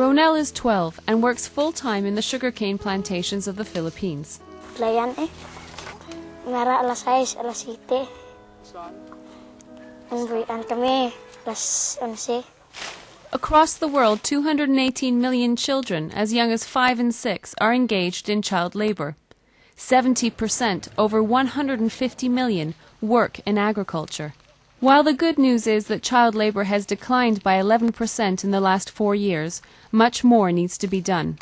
Ronel is 12 and works full-time in the sugarcane plantations of the Philippines. Layan ngara alas 6, alas 7. Ang kami alas 11. Across the world, 218 million children as young as 5 and 6 are engaged in child labor. 70%, over 150 million, work in agriculture. While the good news is that child labor has declined by 11% in the last 4 years, much more needs to be done.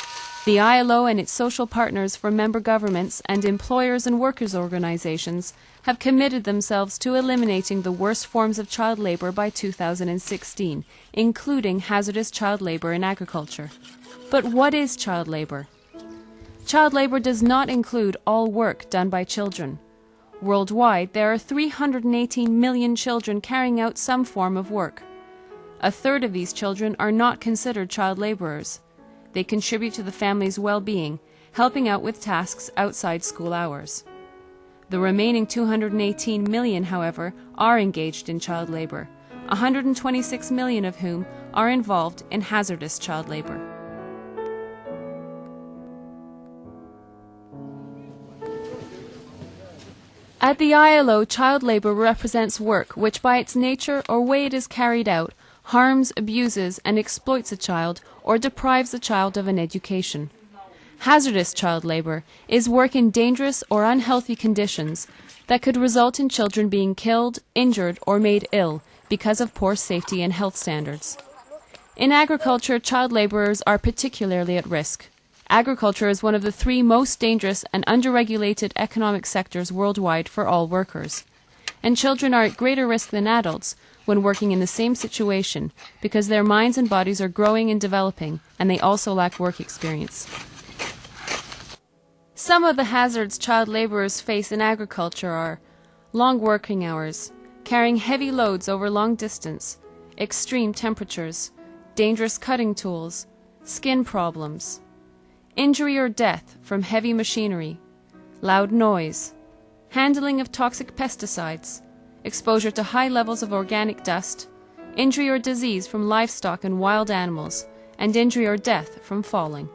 The ILO and its social partners from member governments and employers and workers' organizations have committed themselves to eliminating the worst forms of child labor by 2016, including hazardous child labor in agriculture. But what is child labor? Child labor does not include all work done by children. Worldwide, there are 318 million children carrying out some form of work. A third of these children are not considered child laborers. They contribute to the family's well-being, helping out with tasks outside school hours. The remaining 218 million, however, are engaged in child labor, 126 million of whom are involved in hazardous child labor. At the ILO, child labor represents work which by its nature or way it is carried out harms, abuses, and exploits a child or deprives a child of an education. Hazardous child labor is work in dangerous or unhealthy conditions that could result in children being killed, injured, or made ill because of poor safety and health standards. In agriculture, child laborers are particularly at risk. Agriculture is one of the 3 most dangerous and underregulated economic sectors worldwide for all workers. And children are at greater risk than adults when working in the same situation because their minds and bodies are growing and developing, and they also lack work experience. Some of the hazards child laborers face in agriculture are long working hours, carrying heavy loads over long distance, extreme temperatures, dangerous cutting tools, skin problems, injury or death from heavy machinery, loud noise, handling of toxic pesticides, exposure to high levels of organic dust, injury or disease from livestock and wild animals, and injury or death from falling.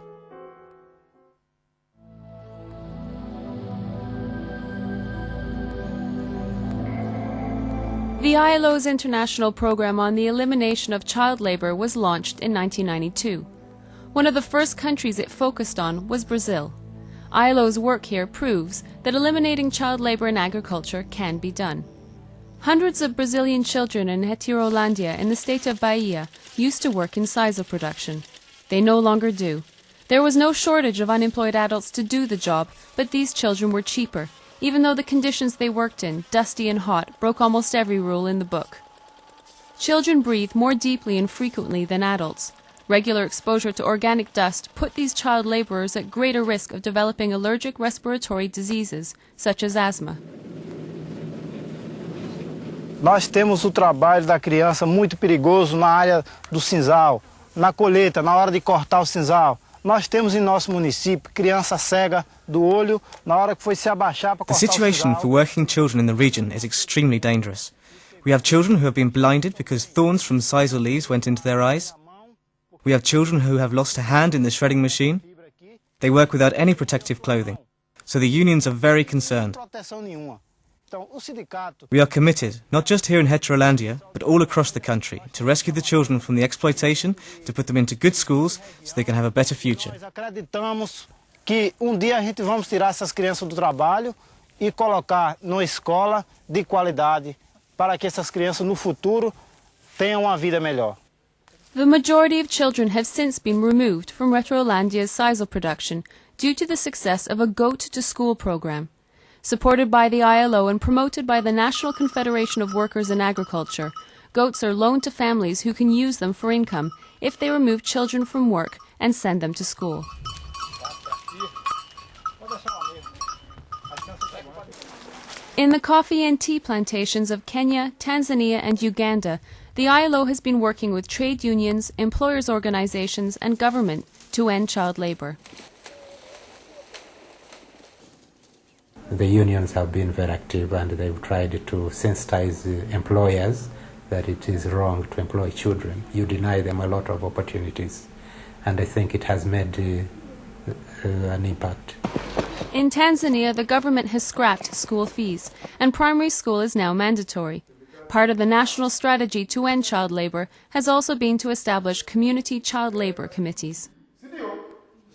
The ILO's international program on the elimination of child labor was launched in 1992. One of the first countries it focused on was Brazil. ILO's work here proves that eliminating child labor in agriculture can be done. Hundreds of Brazilian children in Heterolândia in the state of Bahia used to work in sisal production. They no longer do. There was no shortage of unemployed adults to do the job, but these children were cheaper, even though the conditions they worked in, dusty and hot, broke almost every rule in the book. Children breathe more deeply and frequently than adults. Regular exposure to organic dust put these child laborers at greater risk of developing allergic respiratory diseases, such as asthma. Nós temos o trabalho da criança muito perigoso na área do sisal, na colheita, na hora de cortar o sisal. Nós temos em nosso município criança cega do olho na hora que foi se abaixar para cortar o sisal. The situation for working children in the region is extremely dangerous. We have children who have been blinded because thorns from sisal leaves went into their eyes. We have children who have lost a hand in the shredding machine. They work without any protective clothing. So the unions are very concerned. We are committed, not just here in Heterolândia, but all across the country, to rescue the children from the exploitation, to put them into good schools so they can have a better future. Nós acreditamos que dia a gente vamos tirar essas crianças do trabalho e colocar numa escola de qualidade para que essas crianças no futuro tenham uma vida melhor. The majority of children have since been removed from Heterolândia's sisal production due to the success of a Goat-to-School program. Supported by the ILO and promoted by the National Confederation of Workers in Agriculture, goats are loaned to families who can use them for income if they remove children from work and send them to school. In the coffee and tea plantations of Kenya, Tanzania, and Uganda, the ILO has been working with trade unions, employers' organizations, and government to end child labor. The unions have been very active and they've tried to sensitize employers that it is wrong to employ children. You deny them a lot of opportunities. and I think it has made an impact. In Tanzania, the government has scrapped school fees, and primary school is now mandatory. Part of the national strategy to end child labour has also been to establish community child labour committees.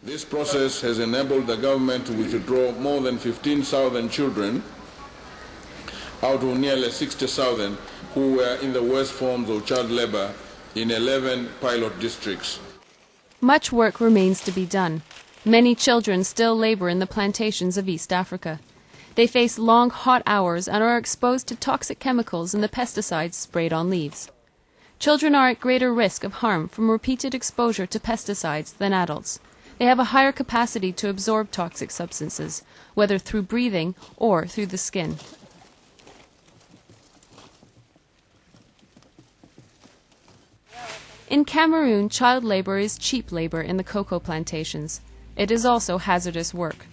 This process has enabled the government to withdraw more than 15,000 children out of nearly 60,000 who were in the worst forms of child labour in 11 pilot districts. Much work remains to be done. Many children still labour in the plantations of East Africa. They face long, hot hours and are exposed to toxic chemicals and the pesticides sprayed on leaves. Children are at greater risk of harm from repeated exposure to pesticides than adults. They have a higher capacity to absorb toxic substances, whether through breathing or through the skin. In Cameroon, child labour is cheap labour in the cocoa plantations. It is also hazardous work.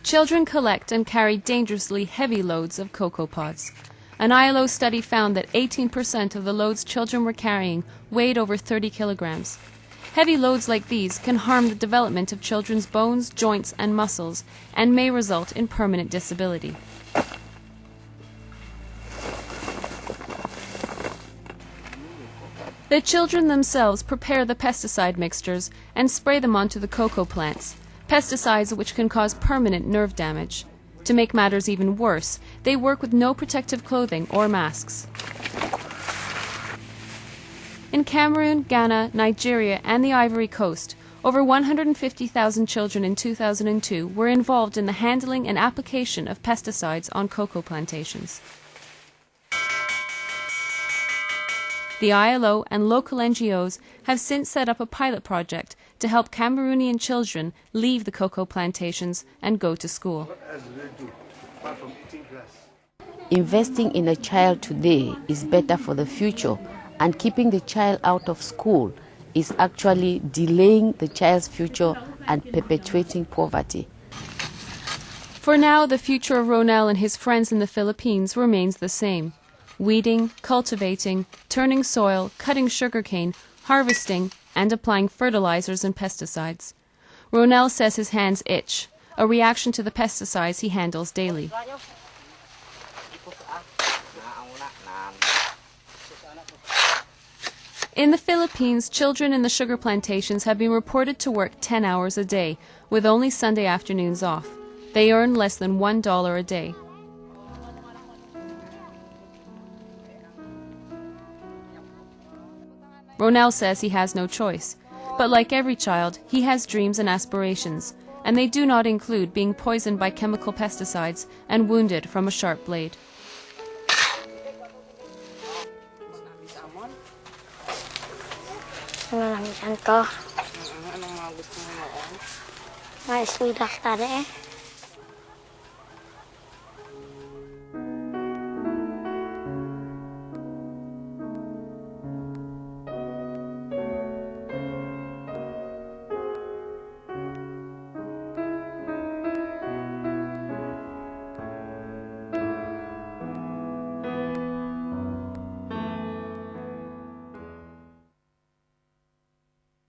Children collect and carry dangerously heavy loads of cocoa pods. An ILO study found that 18% of the loads children were carrying weighed over 30 kilograms. Heavy loads like these can harm the development of children's bones, joints, and muscles, and may result in permanent disability. The children themselves prepare the pesticide mixtures and spray them onto the cocoa plants, pesticides which can cause permanent nerve damage. To make matters even worse, they work with no protective clothing or masks. In Cameroon, Ghana, Nigeria, and the Ivory Coast, over 150,000 children in 2002 were involved in the handling and application of pesticides on cocoa plantations. The ILO and local NGOs have since set up a pilot project to help Cameroonian children leave the cocoa plantations and go to school. Investing in a child today is better for the future, and keeping the child out of school is actually delaying the child's future and perpetuating poverty. For now, the future of Ronel and his friends in the Philippines remains the same. Weeding, cultivating, turning soil, cutting sugarcane, harvesting, and applying fertilizers and pesticides. Ronel says his hands itch, a reaction to the pesticides he handles daily. In the Philippines, children in the sugar plantations have been reported to work 10 hours a day, with only Sunday afternoons off. They earn less than $1 a day. Ronel says he has no choice, but like every child, he has dreams and aspirations, and they do not include being poisoned by chemical pesticides and wounded from a sharp blade. May sudah tadi